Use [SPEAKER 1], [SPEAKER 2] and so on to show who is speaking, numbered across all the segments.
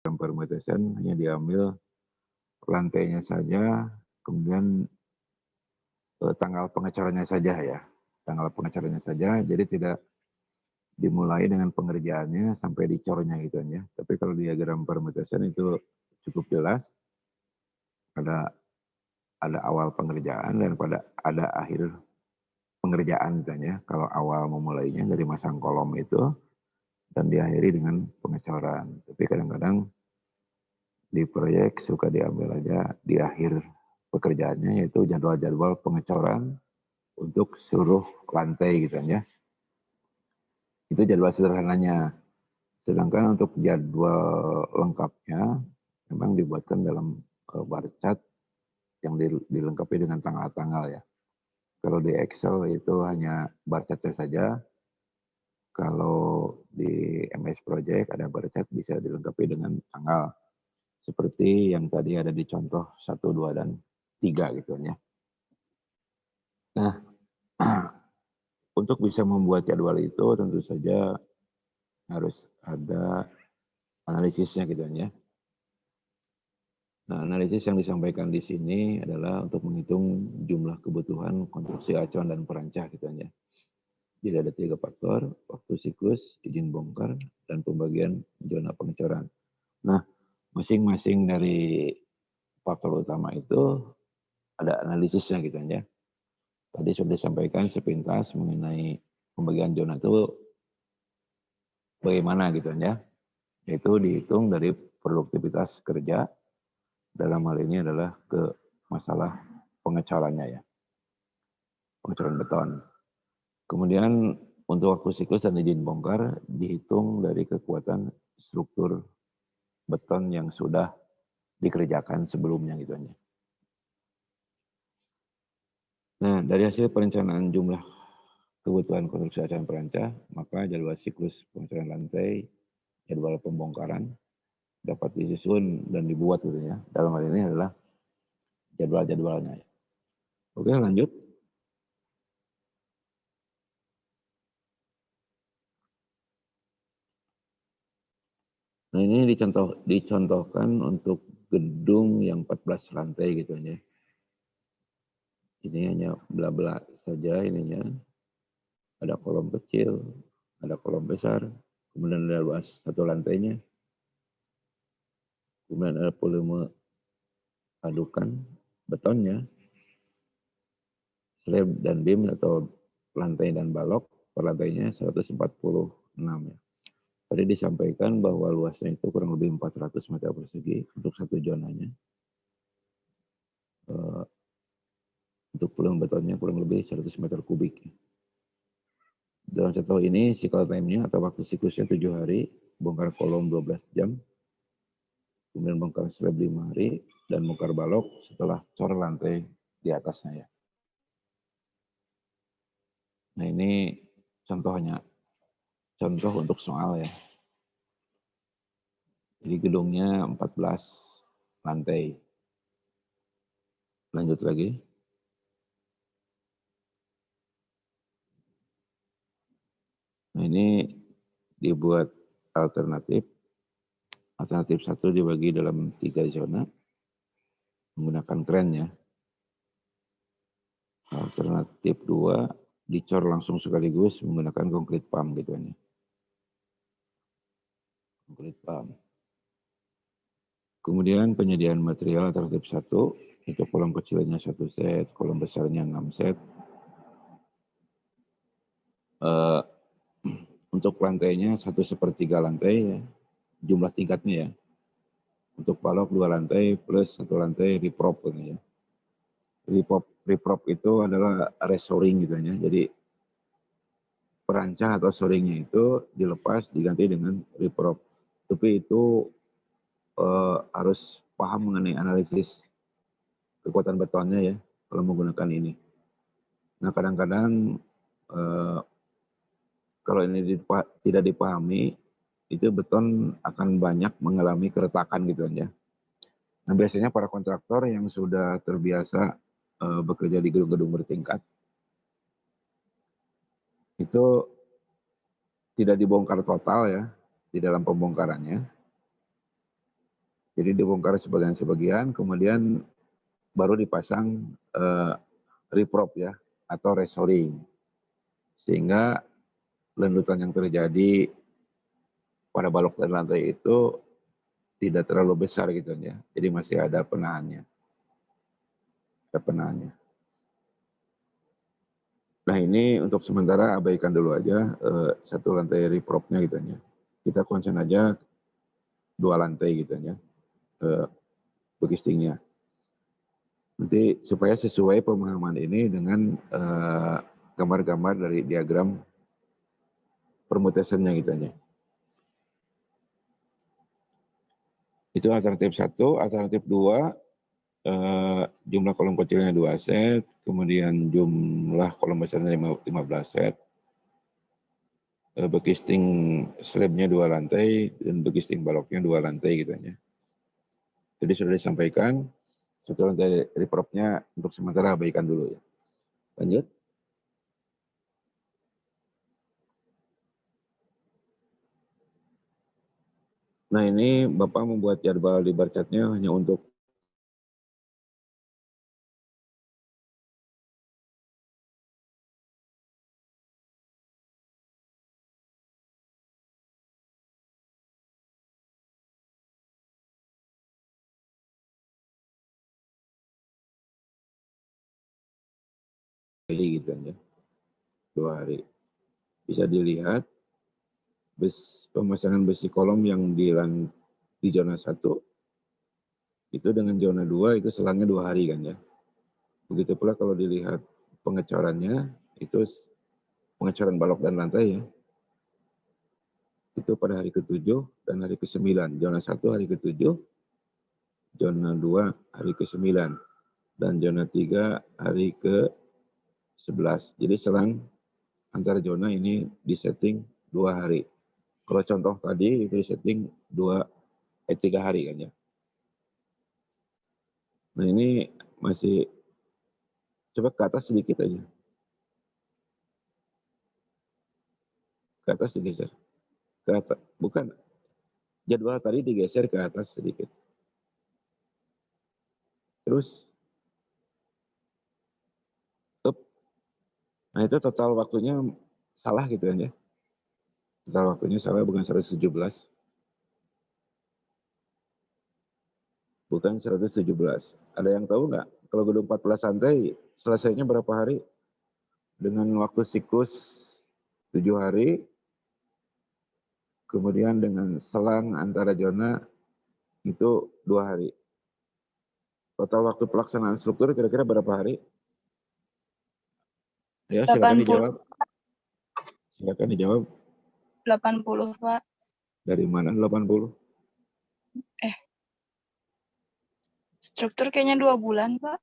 [SPEAKER 1] permutation hanya diambil lantainya saja, kemudian tanggal pengecorannya saja ya. Tanggal pengecorannya saja, jadi tidak dimulai dengan pengerjaannya sampai dicornya gitu ya. Tapi kalau diagram permutation itu cukup jelas, ada awal pengerjaan dan ada akhir pengerjaan gitu ya. Kalau awal memulainya dari masang kolom itu dan diakhiri dengan pengecoran. Tapi kadang-kadang di proyek suka diambil aja di akhir pekerjaannya, yaitu jadwal-jadwal pengecoran untuk seluruh lantai gitu ya. Itu jadwal sederhananya. Sedangkan untuk jadwal lengkapnya memang dibuatkan dalam bar chart yang dilengkapi dengan tanggal-tanggal ya. Kalau di Excel itu hanya bar chart saja. Kalau di MS Project ada bar chart bisa dilengkapi dengan tanggal. Seperti yang tadi ada di contoh 1, 2, dan 3 gitu ya. Nah, untuk bisa membuat jadwal itu tentu saja harus ada analisisnya gitu ya. Nah, analisis yang disampaikan di sini adalah untuk menghitung jumlah kebutuhan konstruksi acuan dan perancah gitu ya. Jadi ada 3 faktor, waktu siklus, izin bongkar, dan pembagian zona pengecoran. Nah, masing-masing dari faktor utama itu ada analisisnya gitu ya. Tadi sudah disampaikan sepintas mengenai pembagian zona itu bagaimana gitu ya. Itu dihitung dari produktivitas kerja, dalam hal ini adalah ke masalah pengecorannya ya, pengecoran beton. Kemudian untuk waktu siklus dan izin bongkar dihitung dari kekuatan struktur beton yang sudah dikerjakan sebelumnya gitu ya. Nah, dari hasil perencanaan jumlah kebutuhan konstruksi acuan perancah, maka jadwal siklus pengecoran lantai, jadwal pembongkaran dapat disusun dan dibuat gitu ya. Dalam hal ini adalah jadwal-jadwalnya. Oke, lanjut. Nah, ini dicontohkan untuk gedung yang 14 lantai gitu ya. Ini hanya bla-bla saja ininya. Ada kolom kecil, ada kolom besar, kemudian ada luas satu lantainya, kemudian ada volume adukan betonnya, slab dan beam atau lantai dan balok per lantainya 146 ya. Tadi disampaikan bahwa luasnya itu kurang lebih 400 meter persegi untuk satu zonanya. Untuk volume betonnya kurang lebih 100 meter kubik. Dalam contoh ini, cycle time-nya atau waktu siklusnya 7 hari, bongkar kolom 12 jam, kemudian bongkar slab 5 hari, dan bongkar balok setelah cor lantai di atasnya ya. Nah ini contohnya, contoh untuk soal ya. Jadi gedungnya 14 lantai. Lanjut lagi. Nah ini dibuat alternatif. Alternatif 1 dibagi dalam 3 zona menggunakan kren ya. Alternatif 2 dicor langsung sekaligus menggunakan konkrit pump gitu ya. Konkrit pump. Kemudian penyediaan material alternatif 1 itu kolom kecilnya 1 set, kolom besarnya 6 set. Untuk lantainya 1/3 lantai ya, jumlah tingkatnya ya. Untuk balok 2 lantai plus 1 lantai riprop gitu ya. Riprop itu adalah restoring gitu ya. Jadi perancah atau shoringnya itu dilepas diganti dengan riprop. Tapi itu harus paham mengenai analisis kekuatan betonnya ya kalau menggunakan ini. Nah kadang-kadang kalau ini tidak dipahami, itu beton akan banyak mengalami keretakan gitu aja. Nah biasanya para kontraktor yang sudah terbiasa bekerja di gedung-gedung bertingkat, itu tidak dibongkar total ya di dalam pembongkarannya. Jadi dibongkar sebagian-sebagian, kemudian baru dipasang reprop ya, atau restoring. Sehingga lendutan yang terjadi pada balok dan lantai itu tidak terlalu besar gitu ya. Jadi masih ada penahannya. Ada penahannya. Nah ini untuk sementara abaikan dulu aja satu lantai repropnya gitu ya. Kita konsen aja 2 lantai gitu ya. Begistingnya. Nanti supaya sesuai pemahaman ini dengan gambar-gambar dari diagram permutationnya gitu ya. Itu alternatif 1, alternatif 2 jumlah kolom kecilnya 2 set, kemudian jumlah kolom besarnya 15 set, begisting slabnya 2 lantai, dan begisting baloknya 2 lantai gitu ya. Jadi sudah disampaikan, satu lantai repropnya untuk sementara abaikan dulu ya. Lanjut. Nah ini Bapak membuat jadwal di bar chartnya hanya untuk gitu ya, 2 hari. Bisa dilihat pemasangan besi kolom yang di zona 1 itu dengan zona 2 itu selangnya 2 hari kan ya. Begitu pula kalau dilihat pengecorannya itu pengecoran balok dan lantai ya. Itu pada hari ke-7 dan hari ke-9. Zona 1 hari ke-7, zona 2 hari ke-9 dan zona 3 hari ke-11. Jadi selang antara zona ini disetting 2 hari. Kalau contoh tadi itu disetting 3 hari kan ya. Nah ini masih coba ke atas sedikit aja. Ke atas digeser. Ke atas. Bukan. Jadwal tadi digeser ke atas sedikit. Terus. Up. Nah itu total waktunya salah gitu kan ya. Total waktunya salah bukan 117. Bukan 117. Ada yang tahu nggak? Kalau gedung 14 lantai selesainya berapa hari? Dengan waktu siklus 7 hari. Kemudian dengan selang antara zona itu 2 hari. Total waktu pelaksanaan struktur kira-kira berapa hari? Ya, silakan
[SPEAKER 2] 80.
[SPEAKER 1] dijawab. Silakan dijawab.
[SPEAKER 2] 80, Pak.
[SPEAKER 1] Dari mana 80?
[SPEAKER 2] Struktur kayaknya 2 bulan, Pak.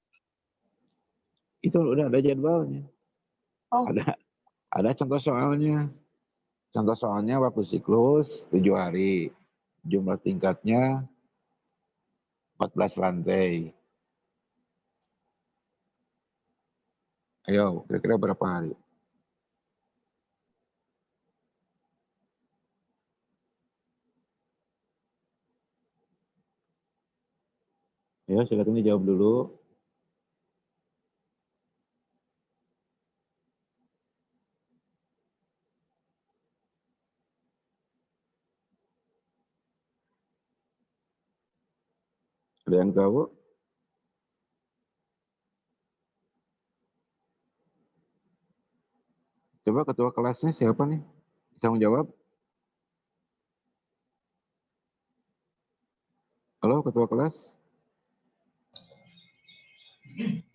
[SPEAKER 1] Itu udah ada jadwalnya.
[SPEAKER 2] Oh.
[SPEAKER 1] Ada contoh soalnya. Contoh soalnya waktu siklus 7 hari. Jumlah tingkatnya 14 lantai. Ayo, kira-kira berapa hari? Ya, silakan dijawab dulu. Ada yang tahu? Coba ketua kelasnya siapa nih? Bisa menjawab? Halo, ketua kelas?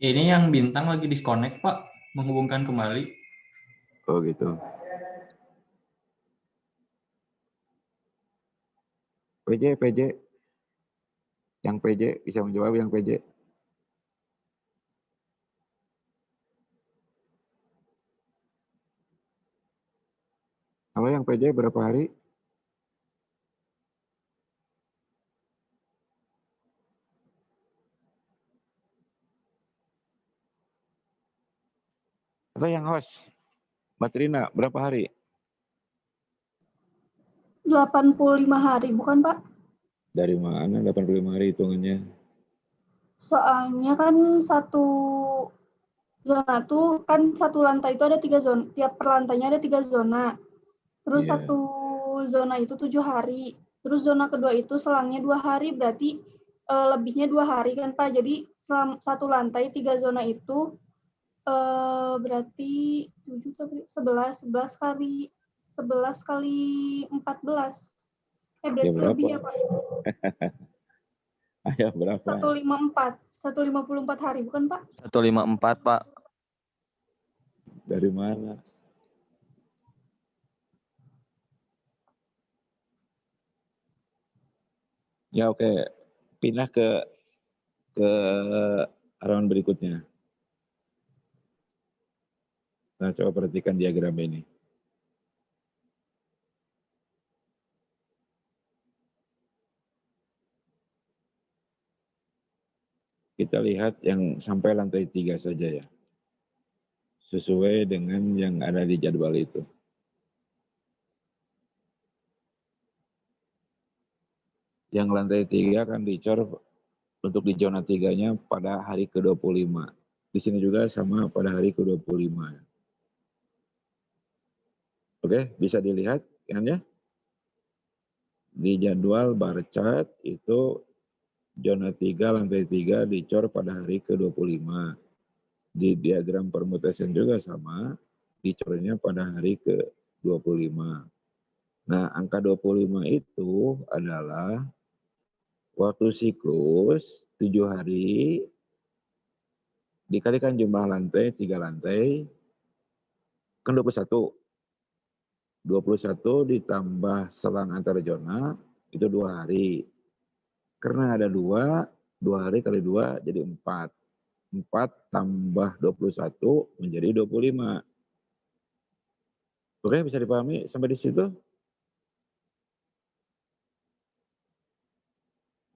[SPEAKER 3] Ini yang bintang lagi disconnect, Pak. Menghubungkan kembali.
[SPEAKER 1] Oh gitu. PJ. Yang PJ bisa menjawab yang PJ. Halo yang PJ berapa hari? Atau yang host? Mbak Trina, berapa hari?
[SPEAKER 4] 85 hari, bukan Pak?
[SPEAKER 1] Dari mana 85 hari hitungannya?
[SPEAKER 2] Soalnya kan satu zona tuh kan satu lantai itu ada 3 zona, tiap per lantainya ada 3 zona. Terus
[SPEAKER 1] Iya.
[SPEAKER 2] satu zona itu 7 hari. Terus zona kedua itu selangnya 2 hari, berarti lebihnya 2 hari kan Pak. Jadi satu lantai 3 zona itu berarti 11 kali 14.
[SPEAKER 1] Ya
[SPEAKER 2] Berarti
[SPEAKER 1] berapa?
[SPEAKER 2] lebih ya Pak.
[SPEAKER 1] Ayah berapa?
[SPEAKER 2] 154 hari bukan Pak?
[SPEAKER 4] 154, Pak.
[SPEAKER 1] Dari mana? Ya oke. Pindah ke halaman berikutnya. Nah, coba perhatikan diagram ini. Kita lihat yang sampai lantai 3 saja ya. Sesuai dengan yang ada di jadwal itu. Yang lantai 3 kan dicor untuk di zona 3-nya pada hari ke-25. Di sini juga sama pada hari ke-25. Oke, bisa dilihat kan ya? Di jadwal bar chart itu zona 3, lantai 3 dicor pada hari ke-25. Di diagram permutation juga sama, dicornya pada hari ke-25. Nah, angka 25 itu adalah waktu siklus 7 hari dikalikan jumlah lantai, 3 lantai, kan 21. 21 ditambah selang antar zona, itu 2 hari. Karena ada 2 hari kali 2 jadi 4. 4 tambah 21 menjadi 25. Oke, bisa dipahami sampai di situ?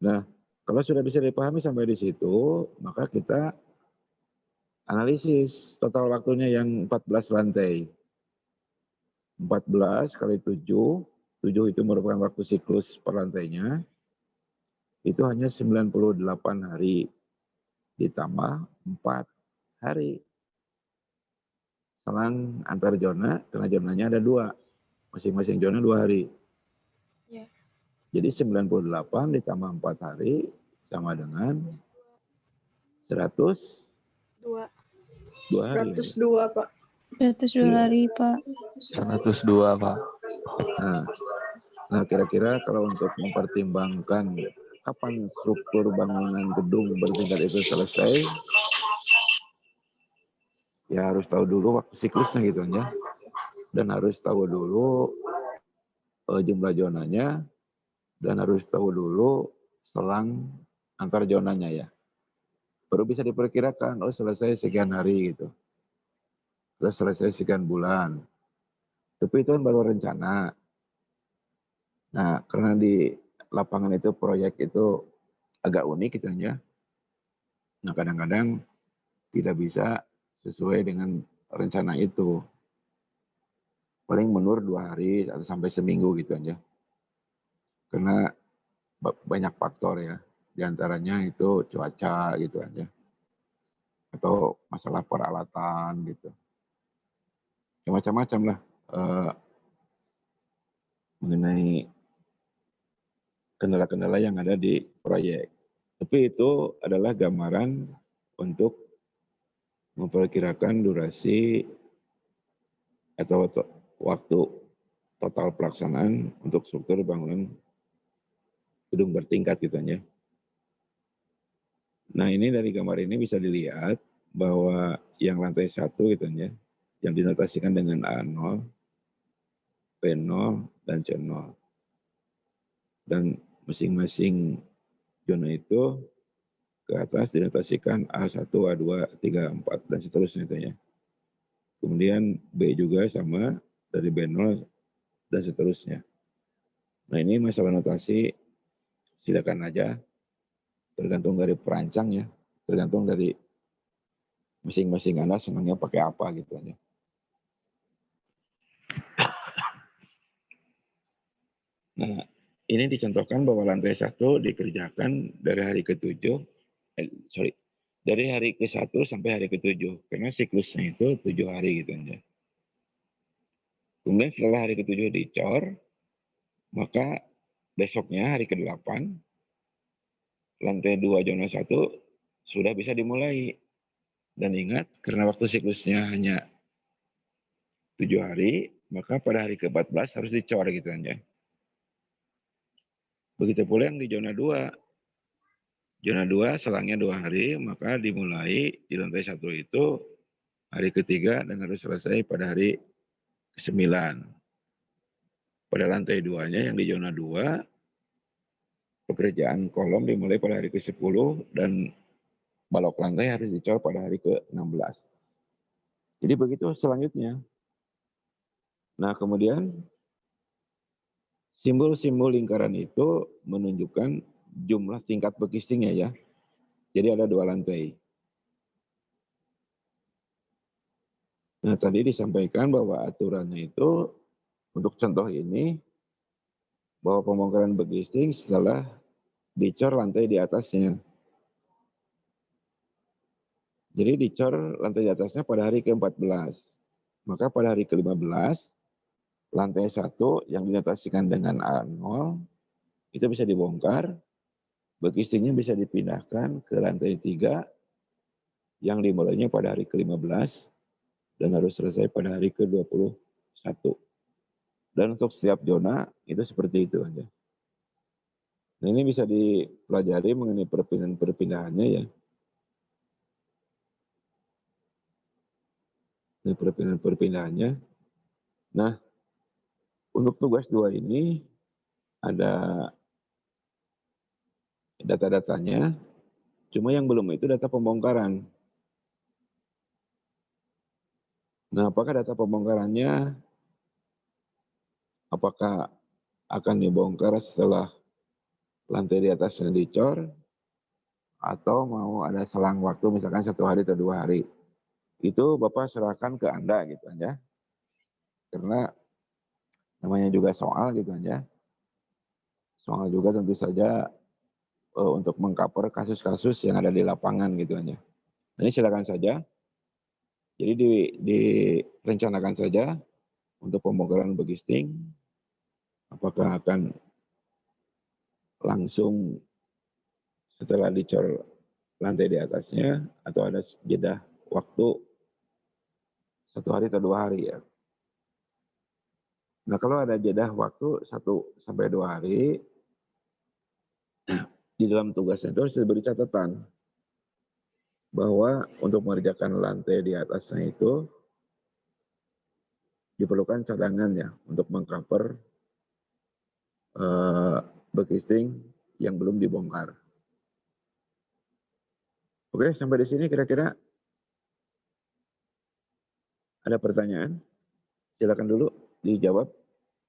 [SPEAKER 1] Nah, kalau sudah bisa dipahami sampai di situ, maka kita analisis total waktunya yang 14 lantai. 14 kali 7, 7 itu merupakan waktu siklus per lantainya, itu hanya 98 hari, ditambah 4 hari. Selang antar zona, karena zonanya ada 2, masing-masing zona 2 hari.
[SPEAKER 2] Ya.
[SPEAKER 1] Jadi 98 ditambah 4 hari, sama dengan 102 hari.
[SPEAKER 2] 102 Pak.
[SPEAKER 5] 102
[SPEAKER 1] Iya.
[SPEAKER 5] hari, Pak.
[SPEAKER 4] 102, Pak.
[SPEAKER 1] Nah, kira-kira kalau untuk mempertimbangkan kapan struktur bangunan gedung bertingkat itu selesai, ya harus tahu dulu waktu siklusnya gitu ya. Dan harus tahu dulu jumlah zonanya, dan harus tahu dulu selang antar zonanya ya. Baru bisa diperkirakan, oh selesai sekian hari gitu. Terus selesai sekian bulan. Tapi itu kan baru rencana. Nah, karena di lapangan itu proyek itu agak unik gitu ya. Nah, kadang-kadang tidak bisa sesuai dengan rencana itu. Paling mundur 2 hari atau sampai seminggu gitu aja. Karena banyak faktor ya. Di antaranya itu cuaca gitu aja. Atau masalah peralatan gitu. Ya, macam-macam lah mengenai kendala-kendala yang ada di proyek. Tapi itu adalah gambaran untuk memperkirakan durasi atau waktu total pelaksanaan untuk struktur bangunan gedung bertingkat gitu ya. Nah, ini dari gambar ini bisa dilihat bahwa yang lantai 1 gitu ya, yang dinotasikan dengan A0, P0, dan C0. Dan masing-masing zona itu ke atas dinotasikan A1, A2, A3, A4, dan seterusnya itu ya. Kemudian B juga sama, dari B0 dan seterusnya. Nah, ini masalah notasi, silakan aja, tergantung dari perancang ya, tergantung dari masing-masing Anda senangnya pakai apa gitu aja. Nah, ini dicontohkan bahwa lantai 1 dikerjakan dari hari ke-7, dari hari ke-1 sampai hari ke-7, karena siklusnya itu 7 hari gitu aja. Kemudian setelah hari ke-7 dicor, maka besoknya hari ke-8, lantai 2 zona 1 sudah bisa dimulai. Dan ingat, karena waktu siklusnya hanya 7 hari, maka pada hari ke-14 harus dicor gitu aja. Begitu pula yang di zona 2. Zona 2 selangnya 2 hari, maka dimulai di lantai 1 itu hari ke-3 dan harus selesai pada hari ke-9. Pada lantai 2-nya yang di zona 2, pekerjaan kolom dimulai pada hari ke-10 dan balok lantai harus dicor pada hari ke-16. Jadi begitu selanjutnya. Nah, kemudian simbol-simbol lingkaran itu menunjukkan jumlah tingkat bekistingnya ya. Jadi ada 2 lantai. Nah, tadi disampaikan bahwa aturannya itu untuk contoh ini bahwa pembongkaran bekisting setelah dicor lantai di atasnya. Jadi dicor lantai di atasnya pada hari ke-14. Maka pada hari ke-15, lantai 1 yang dinotasikan dengan A0 itu bisa dibongkar, bekistingnya bisa dipindahkan ke lantai 3 yang dimulainya pada hari ke-15 dan harus selesai pada hari ke-21. Dan untuk setiap zona itu seperti itu aja. Nah, ini bisa dipelajari mengenai perpindahan-perpindahannya ya. Ini perpindahan-perpindahannya. Nah, untuk tugas 2 ini ada data-datanya, cuma yang belum itu data pembongkaran. Nah, apakah data pembongkarannya, apakah akan dibongkar setelah lantai di atasnya dicor, atau mau ada selang waktu misalkan 1 hari atau 2 hari. Itu Bapak serahkan ke Anda gitu aja. Karena namanya juga soal gitu aja. Soal juga tentu saja untuk mengcover kasus-kasus yang ada di lapangan gitu aja. Nah, ini silakan saja. Jadi direncanakan saja untuk pembongkaran bekisting. Apakah akan langsung setelah dicor lantai di atasnya atau ada jeda waktu 1 hari atau 2 hari ya. Nah, kalau ada jeda waktu 1 sampai 2 hari, di dalam tugasnya itu harus diberi catatan bahwa untuk mengerjakan lantai di atasnya itu diperlukan cadangan ya untuk mengcover bekisting yang belum dibongkar. Oke, sampai di sini kira-kira ada pertanyaan? Silakan dulu dijawab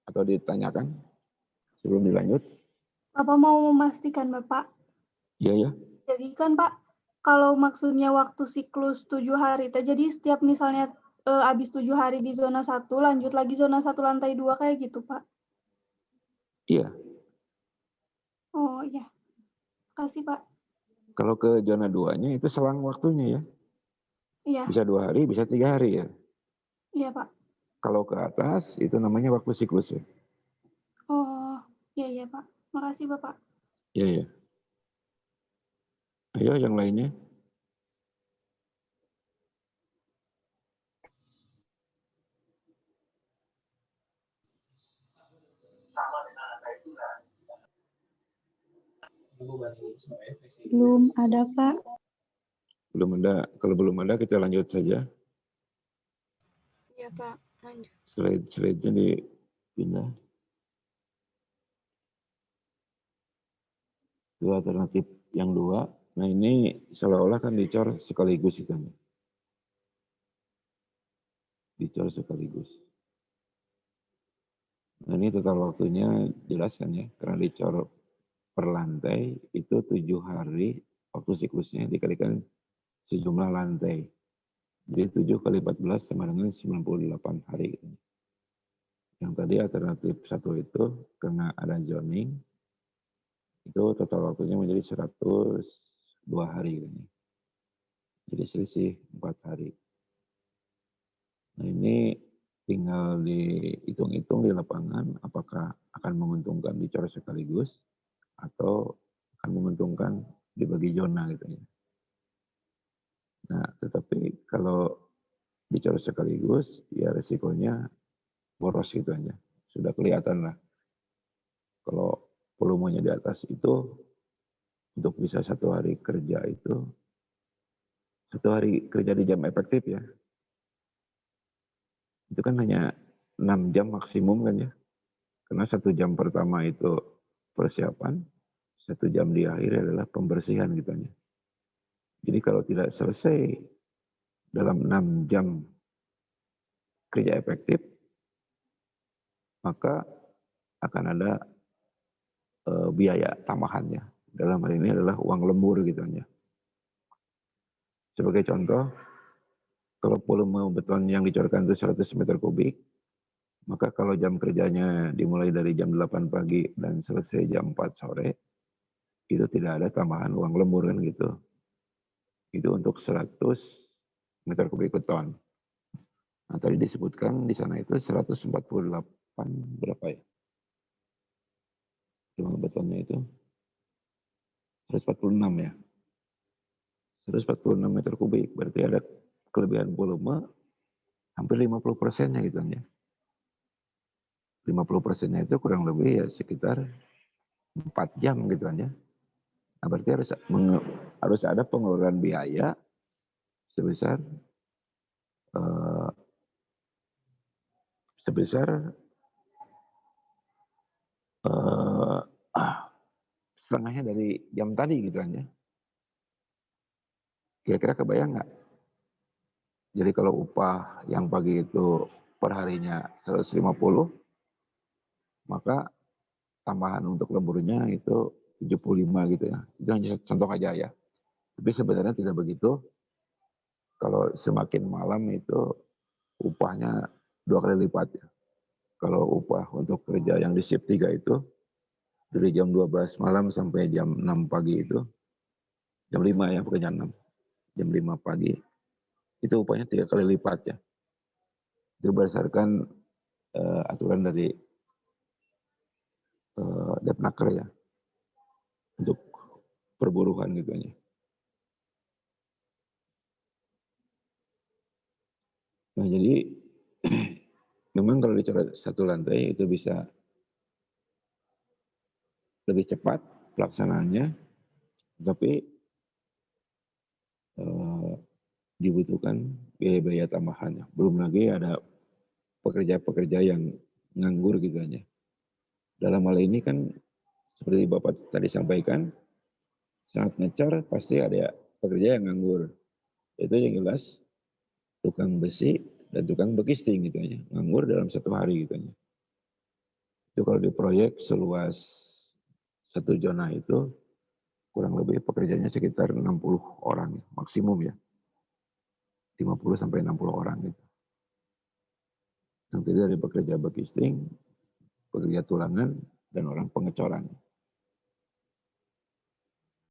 [SPEAKER 1] atau ditanyakan sebelum dilanjut.
[SPEAKER 2] Bapak mau memastikan, Bapak.
[SPEAKER 1] Iya, ya.
[SPEAKER 2] Jadi kan, Pak, kalau maksudnya waktu siklus 7 hari, jadi setiap misalnya habis 7 hari di zona 1, lanjut lagi zona 1 lantai 2 kayak gitu, Pak?
[SPEAKER 1] Iya.
[SPEAKER 2] Oh, iya. Makasih, Pak.
[SPEAKER 1] Kalau ke zona 2-nya itu selang waktunya ya.
[SPEAKER 2] Iya.
[SPEAKER 1] Bisa 2 hari, bisa 3 hari ya.
[SPEAKER 2] Iya, Pak.
[SPEAKER 1] Kalau ke atas itu namanya waktu siklus ya.
[SPEAKER 2] Oh, iya, iya, Pak. Makasih, Bapak.
[SPEAKER 1] Iya, ya. Ayo yang lainnya.
[SPEAKER 5] Belum ada, Pak.
[SPEAKER 1] Belum ada. Kalau belum ada kita lanjut saja.
[SPEAKER 2] Iya, Pak. Lanjut.
[SPEAKER 1] Slide-nya dipindah. Itu alternatif yang 2. Nah, ini seolah-olah kan dicor sekaligus itu. Dicor sekaligus. Nah, ini total waktunya jelas kan ya. Karena dicor per lantai itu 7 hari waktu siklusnya dikalikan sejumlah lantai. Jadi 7 kali 14 sama dengan 98 hari. Yang tadi alternatif 1 itu karena ada zoning, Itu total waktunya menjadi 102 hari. Jadi selisih 4 hari. Nah ini tinggal dihitung-hitung di lapangan apakah akan menguntungkan dicoret sekaligus atau akan menguntungkan dibagi zona gitu ya. Nah tetapi kalau dicoret sekaligus ya resikonya boros gitu aja. Sudah kelihatan lah kalau volumenya di atas itu untuk bisa 1 hari kerja itu 1 hari kerja di jam efektif ya. Itu kan hanya 6 jam maksimum kan ya. Karena 1 jam pertama itu persiapan, 1 jam di akhir adalah pembersihan gitu ya. Jadi kalau tidak selesai dalam 6 jam kerja efektif, maka akan ada biaya tambahannya. Dalam hal ini adalah uang lembur gitu ya. Sebagai contoh, kalau volume beton yang dicoretkan itu 100 meter kubik, maka kalau jam kerjanya dimulai dari jam 8 pagi dan selesai jam 4 sore, itu tidak ada tambahan uang lembur kan gitu. Itu untuk 100 meter kubik beton. Nah tadi disebutkan di sana itu 148 berapa ya? Volume betonnya itu 146 ya. 146 meter kubik, berarti ada kelebihan volume hampir 50%-nya gitu ya. 50%-nya itu kurang lebih ya sekitar 4 jam gitu ya. Nah, berarti harus ada pengeluaran biaya sebesar setengahnya dari jam tadi gitu kan ya. Kira-kira kebayang nggak? Jadi kalau upah yang pagi itu per harinya 150, maka tambahan untuk lemburnya itu 75 gitu ya. Itu hanya contoh aja ya. Tapi sebenarnya tidak begitu. Kalau semakin malam itu upahnya 2 kali lipat ya. Kalau upah untuk kerja yang di shift 3 itu dari jam 12 malam sampai jam 6 pagi itu, jam 5 ya, bukan jam 6. Jam 5 pagi, itu upahnya 3 kali lipat ya. Itu berdasarkan aturan dari Depnaker ya, untuk perburuhan gitu ya. Nah jadi memang kalau dicoret 1 lantai itu bisa lebih cepat pelaksanaannya, tapi dibutuhkan biaya-biaya tambahannya. Belum lagi ada pekerja-pekerja yang nganggur gitu aja. Dalam hal ini kan seperti Bapak tadi sampaikan, saat ngecar pasti ada pekerja yang nganggur. Itu yang jelas tukang besi dan tukang bekisting gitu aja. Nganggur dalam 1 hari gitu aja. Itu kalau di proyek seluas 1 zona itu kurang lebih pekerjanya sekitar 60 orang maksimum ya. 50 sampai 60 orang gitu. Nanti dari pekerja bekisting, pekerja tulangan, dan orang pengecoran.